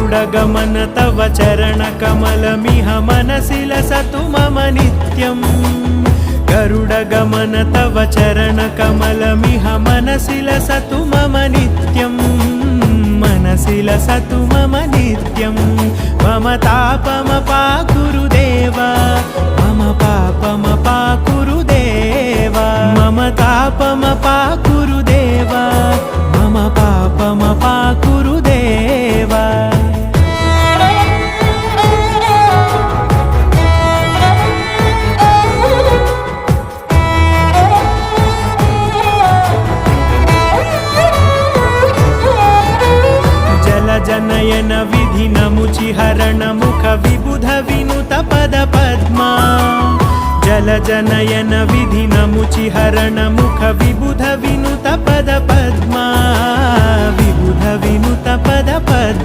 गरुडगमन तव चरणकमलमिह मनसि लसतु मम नित्यम् गरुडगमन तव चरणकमलमिह मनसि लसतु मम नित्यम् मनसि लसतु मम नित्यम् मम तापमपाकुरु देव मम पापमपाकुरु देव मम तापमपाकुरु देव मम पापमपाकुरु देव जनयन विधिनमुचिहरण मुख विबुध विनुत पद पद्मा जल जनयन विधिनमुचिहरण मुख विबुध विनुत पद पद्मा विबुध विनुत पद पद्मा।